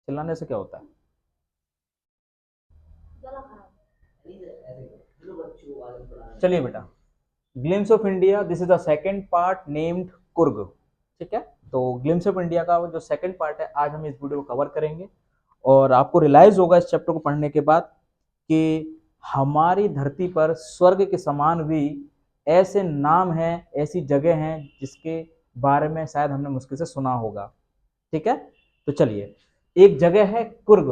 चिल्लाने से क्या होता है? चलिए बेटा, glimpse of India, this is the second part named Coorg. ठीक है, तो ग्लिम्स ऑफ इंडिया का जो सेकंड पार्ट है आज हम इस वीडियो को कवर करेंगे। और आपको रियलाइज होगा इस चैप्टर को पढ़ने के बाद कि हमारी धरती पर स्वर्ग के समान भी ऐसे नाम हैं, ऐसी जगह हैं जिसके बारे में शायद हमने मुश्किल से सुना होगा। ठीक है, तो चलिए, एक जगह है कुर्ग,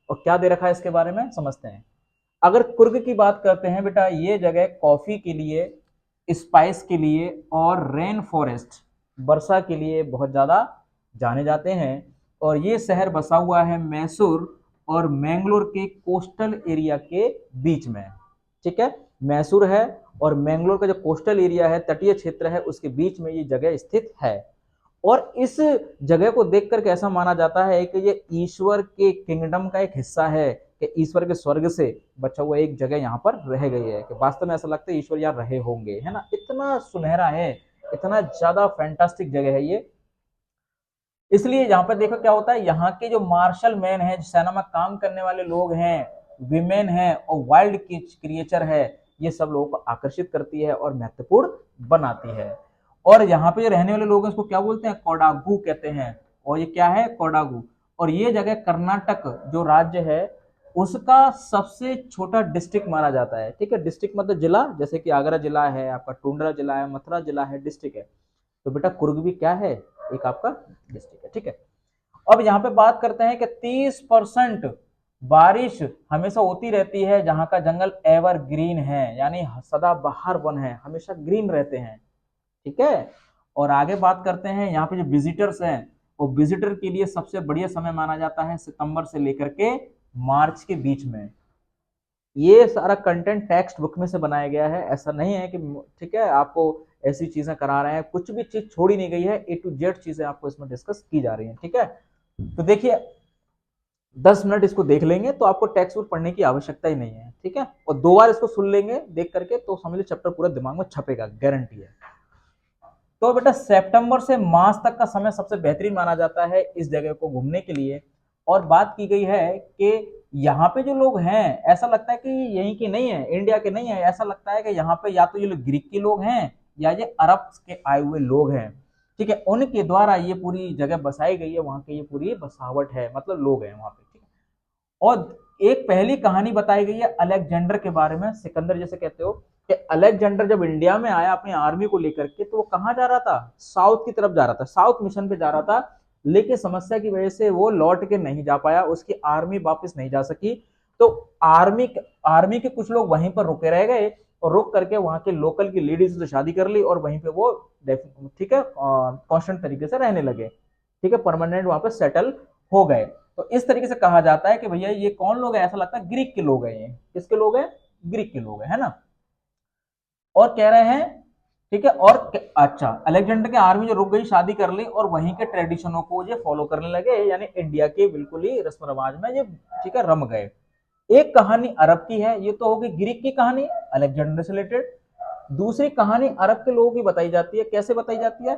और क्या दे रखा है इसके बारे में समझते हैं। अगर कुर्ग की बात करते हैं बेटा, ये जगह कॉफी के लिए, स्पाइस के लिए और रेन फॉरेस्ट, वर्षा के लिए बहुत ज्यादा जाने जाते हैं। और ये शहर बसा हुआ है मैसूर और मैंगलोर के कोस्टल एरिया के बीच में। ठीक है, मैसूर है और मैंगलोर का जो कोस्टल एरिया है, तटीय क्षेत्र है, उसके बीच में ये जगह स्थित है। और इस जगह को देख करके ऐसा माना जाता है कि ये ईश्वर के किंगडम का एक हिस्सा है, कि ईश्वर के स्वर्ग से बचा हुआ एक जगह यहाँ पर रह गई है, कि वास्तव में ऐसा लगता है ईश्वर यहाँ रहे होंगे, है ना। इतना सुनहरा है, इतना ज्यादा फैंटास्टिक जगह है ये। इसलिए यहाँ पर देखो क्या होता है, यहाँ के जो मार्शल मैन है, सेना में काम करने वाले लोग हैं, विमेन है और वाइल्ड क्रिएचर है, ये सब लोगों को आकर्षित करती है और महत्वपूर्ण बनाती है। और यहाँ पे जो रहने वाले लोग हैं उसको क्या बोलते हैं, कोडागु कहते हैं। और ये क्या है, कोडागु। और ये जगह कर्नाटक जो राज्य है उसका सबसे छोटा डिस्ट्रिक्ट माना जाता है। ठीक है, डिस्ट्रिक्ट मतलब जिला, जैसे कि आगरा जिला है, आपका टुंड्रा जिला है, मथुरा जिला है, डिस्ट्रिक्ट है। तो बेटा कुर्ग भी क्या है, एक आपका डिस्ट्रिक्ट है। ठीक है, अब यहाँ पे बात करते हैं कि 30% बारिश हमेशा होती रहती है, जहां का जंगल एवर ग्रीन है, यानी सदाबहार वन है, हमेशा ग्रीन रहते हैं। ठीक है, और आगे बात करते हैं यहाँ पे जो विजिटर्स हैं, वो विजिटर के लिए सबसे बढ़िया समय माना जाता है सितंबर से लेकर के मार्च के बीच में। ये सारा कंटेंट टेक्स्ट बुक में से बनाया गया है, ऐसा नहीं है कि ठीक है आपको ऐसी चीजें करा रहे हैं, कुछ भी चीज छोड़ी नहीं गई है, ए टू जेड चीजें आपको इसमें डिस्कस की जा रही हैं। ठीक है, तो देखिए 10 मिनट इसको देख लेंगे तो आपको टेक्स्ट बुक पढ़ने की आवश्यकता ही नहीं है। ठीक है, और 2 बार इसको सुन लेंगे देख करके तो समझ लो चैप्टर पूरा दिमाग में छपेगा, गारंटी है। तो बेटा सितंबर से मार्च तक का समय सबसे बेहतरीन माना जाता है इस जगह को घूमने के लिए। और बात की गई है कि यहाँ पे जो लोग हैं ऐसा लगता है कि यहीं के नहीं है, इंडिया के नहीं है, ऐसा लगता है कि यहाँ पे या तो ये लोग ग्रीक के लोग हैं या ये अरब के आए हुए लोग हैं। ठीक है, उनके द्वारा ये पूरी जगह बसाई गई है, वहां की ये पूरी बसावट है, मतलब लोग हैं वहां पे। ठीक है, और एक पहली कहानी बताई गई है अलेक्जेंडर के बारे में, सिकंदर जैसे कहते हो, कि अलेक्जेंडर जब इंडिया में आया अपनी आर्मी को लेकर के तो वो कहाँ जा रहा था, साउथ की तरफ जा रहा था, साउथ मिशन पे जा रहा था। लेकिन समस्या की वजह से वो लौट के नहीं जा पाया, उसकी आर्मी वापस नहीं जा सकी। तो आर्मी आर्मी के कुछ लोग वहीं पर रुके रह गए और रुक करके वहां के लोकल की लेडीज से शादी कर ली और वहीं पे वो ठीक है कांस्टेंट तरीके से रहने लगे। ठीक है, परमानेंट वहां पर सेटल हो गए। तो इस तरीके से कहा जाता है कि भैया ये कौन लोग है, ऐसा लगता है ग्रीक के लोग हैं, ये किसके लोग हैं, ग्रीक के लोग हैं, है ना। और कह रहे हैं, ठीक है, और अच्छा अलेक्जेंडर की आर्मी जो रुक गई, शादी कर ली और वहीं के ट्रेडिशनों को ये फॉलो करने लगे, यानी इंडिया के बिल्कुल ही रस्म रिवाज में ये ठीक है रम गए। एक कहानी अरब की है, ये तो होगी ग्रीक की कहानी अलेक्जेंडर से रिलेटेड। दूसरी कहानी अरब के लोगों की बताई जाती है, कैसे बताई जाती है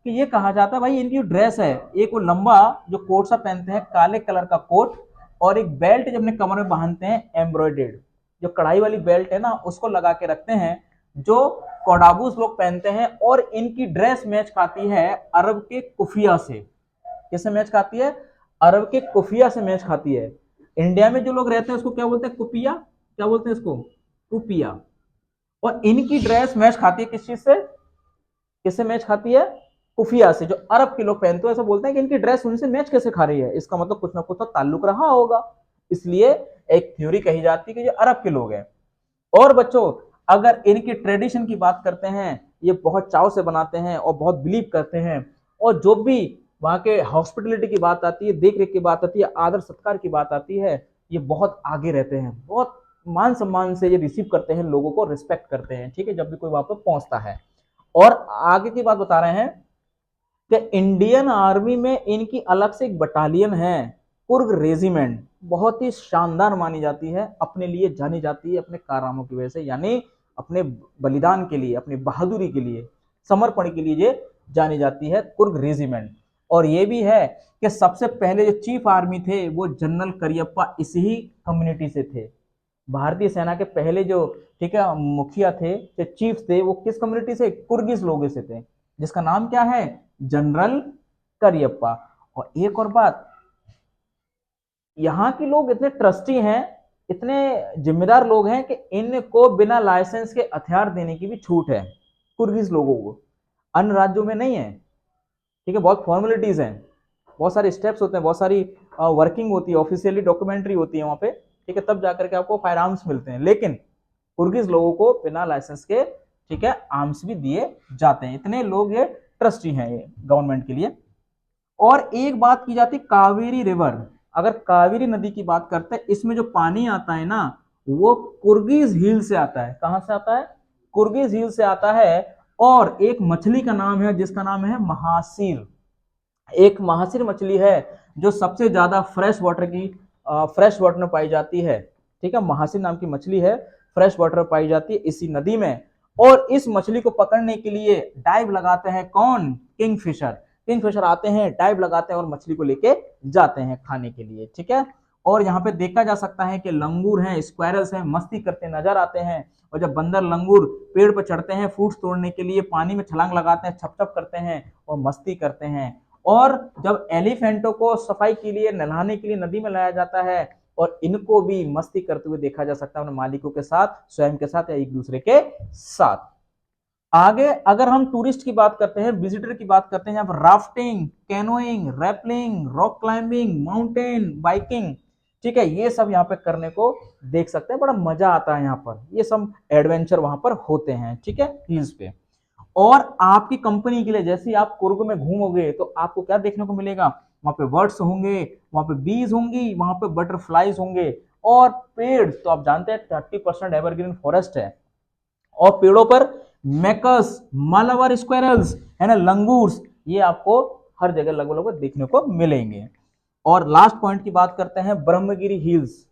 कि ये कहा जाता है भाई इनकी जो ड्रेस है, एक वो लंबा जो कोट सा पहनते हैं, काले कलर का कोट, और एक बेल्ट जब अपने कमर में बांधते हैं एम्ब्रॉयडेड, जो कढ़ाई वाली बेल्ट है ना उसको लगा के रखते हैं, जो कोडाबूस लोग पहनते हैं। और इनकी ड्रेस मैच खाती है अरब के कुफिया से। किससे मैच खाती है, अरब के कुफिया से मैच खाती है। इंडिया में जो लोग रहते हैं उसको क्या बोलते हैं, कुपिया, क्या बोलते हैं इसको, कुपिया। और इनकी ड्रेस मैच खाती है किस चीज से, किससे मैच खाती है, कुफिया से, जो अरब के लोग पहनते हैं। ऐसा बोलते हैं कि इनकी ड्रेस उनसे मैच कैसे खा रही है, इसका मतलब कुछ ना कुछ तो ताल्लुक रहा होगा। इसलिए एक थ्योरी कही जाती है कि ये अरब के लोग हैं। और बच्चों अगर इनकी ट्रेडिशन की बात करते हैं, ये बहुत चाव से बनाते हैं और बहुत बिलीव करते हैं। और जो भी वहां के हॉस्पिटलिटी की बात आती है, देख रेख की बात आती है, आदर सत्कार की बात आती है, ये बहुत आगे रहते हैं, बहुत मान सम्मान से ये रिसीव करते हैं, लोगों को रिस्पेक्ट करते हैं। ठीक है, जब भी कोई वहां पर पहुंचता है। और आगे की बात बता रहे हैं कि इंडियन आर्मी में इनकी अलग से एक बटालियन है, कुर्ग रेजिमेंट, बहुत ही शानदार मानी जाती है, अपने लिए जानी जाती है अपने कारनामों की वजह से, यानी अपने बलिदान के लिए, अपनी बहादुरी के लिए, समर्पण के लिए ये जानी जाती है, कुर्ग रेजिमेंट। और ये भी है कि सबसे पहले जो चीफ आर्मी थे वो जनरल करियप्पा इसी कम्युनिटी से थे। भारतीय सेना के पहले जो, ठीक है, मुखिया थे, जो चीफ थे, वो किस कम्युनिटी से, कुर्गिस लोगों से थे, जिसका नाम क्या है, जनरल करियप्पा। और एक और बात, यहाँ के लोग इतने ट्रस्टी हैं, इतने जिम्मेदार लोग हैं कि इनको बिना लाइसेंस के हथियार देने की भी छूट है कुर्गिस लोगों को, अन्य राज्यों में नहीं है। ठीक है, बहुत फॉर्मेलिटीज हैं, बहुत सारे स्टेप्स होते हैं, बहुत सारी वर्किंग होती है, ऑफिशियली डॉक्यूमेंट्री होती है वहां पे, ठीक है, तब जाकर के आपको फायर आर्म्स मिलते हैं। लेकिन कुर्गिस लोगों को बिना लाइसेंस के, ठीक है, आर्म्स भी दिए जाते हैं। इतने लोग ये ट्रस्टी हैं ये गवर्नमेंट के लिए। और एक बात की जाती है कावेरी रिवर, अगर कावेरी नदी की बात करते हैं, इसमें जो पानी आता है ना, वो कुर्गिस हिल से आता है। कहां से आता है, कुर्गिस हिल से आता है। और एक मछली का नाम है जिसका नाम है महासीर। एक महासीर मछली है जो सबसे ज्यादा फ्रेश वाटर में पाई जाती है। ठीक है, महासीर नाम की मछली है, फ्रेश वाटर में पाई जाती है इसी नदी में। और इस मछली को पकड़ने के लिए डाइव लगाते हैं कौन, किंगफिशर। किंगफिशर आते हैं, डाइव लगाते हैं और मछली को लेके जाते हैं खाने के लिए। ठीक है, और यहाँ पे देखा जा सकता है कि लंगूर हैं, स्क्वायरल्स हैं, मस्ती करते नजर आते हैं। और जब बंदर लंगूर पेड़ पर चढ़ते हैं फ्रूट्स तोड़ने के लिए, पानी में छलांग लगाते हैं, छप छप करते हैं और मस्ती करते हैं। और जब एलिफेंटों को सफाई के लिए, नहलाने के लिए नदी में लाया जाता है, और इनको भी मस्ती करते हुए देखा जा सकता है अपने मालिकों के साथ, स्वयं के साथ या एक दूसरे के साथ। आगे अगर हम टूरिस्ट की बात करते हैं, विजिटर की बात करते हैं, यहाँ पर rafting, canoeing, rappelling, rock climbing, mountain biking, ठीक है, ये सब यहाँ पे करने को देख सकते हैं। बड़ा मजा आता है यहाँ पर, ये सब एडवेंचर वहां पर होते हैं। ठीक है, हिल्स पे। और आपकी कंपनी के लिए, जैसे आप कुर्ग में घूमोगे तो आपको क्या देखने को मिलेगा, वहां पे बर्ड्स होंगे, वहां पे बीज होंगी, वहां पे बटरफ्लाईज होंगे। और पेड़ तो आप जानते हैं 30% एवरग्रीन फॉरेस्ट है। और पेड़ों पर मैकस, मालाबार स्क्वायरल्स, है ना, लंगूर्स, ये आपको हर जगह लगभग लगभग देखने को मिलेंगे। और लास्ट पॉइंट की बात करते हैं, ब्रह्मगिरी हिल्स।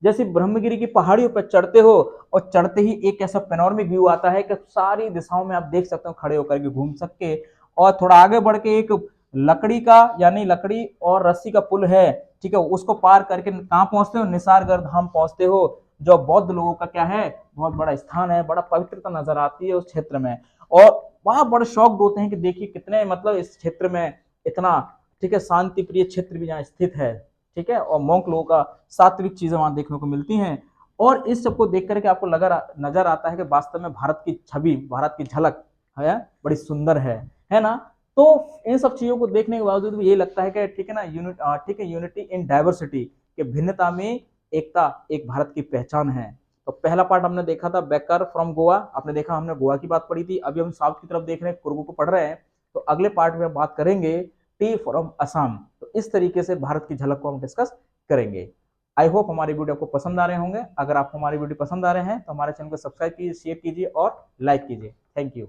जैसे ब्रह्मगिरी की पहाड़ियों पर चढ़ते हो और चढ़ते ही एक ऐसा पेनोरमिक व्यू आता है कि सारी दिशाओं में आप देख सकते हो, खड़े होकर के घूम सके। और थोड़ा आगे बढ़ के एक लकड़ी का, यानी लकड़ी और रस्सी का पुल है, ठीक है, उसको पार करके कहां पहुंचते हो, निसारगढ़ धाम पहुंचते हो, जो बौद्ध लोगों का क्या है, बहुत बड़ा स्थान है, बड़ा पवित्रता नजर आती है उस क्षेत्र में। और वहां बड़े शौक होते हैं कि देखिए कितने, मतलब इस क्षेत्र में इतना, ठीक है, शांति प्रिय क्षेत्र भी यहाँ स्थित है। ठीक है, और मोंक लोगों का सात्विक चीजें वहां देखने को मिलती हैं। और इस सबको देख करके आपको नजर आता है कि वास्तव में भारत की छवि, भारत की झलक है, बड़ी सुंदर है ना। तो इन सब चीजों को देखने के बावजूद भी ये लगता है कि ठीक है ना, ठीक है, यूनिटी इन डाइवर्सिटी, के भिन्नता में एकता एक भारत की पहचान है। तो पहला पार्ट हमने देखा था बेकर फ्रॉम गोवा, आपने देखा, हमने गोवा की बात पढ़ी थी। अभी हम साउथ की तरफ देख रहे हैं, कुर्ग को पढ़ रहे हैं। तो अगले पार्ट में बात करेंगे टी फ्रॉम असम। तो इस तरीके से भारत की झलक को हम डिस्कस करेंगे। आई होप हमारी वीडियो आपको पसंद आ रहे होंगे। अगर आपको हमारी वीडियो पसंद आ रहे हैं तो हमारे चैनल को सब्सक्राइब कीजिए, शेयर कीजिए और लाइक कीजिए। Thank you.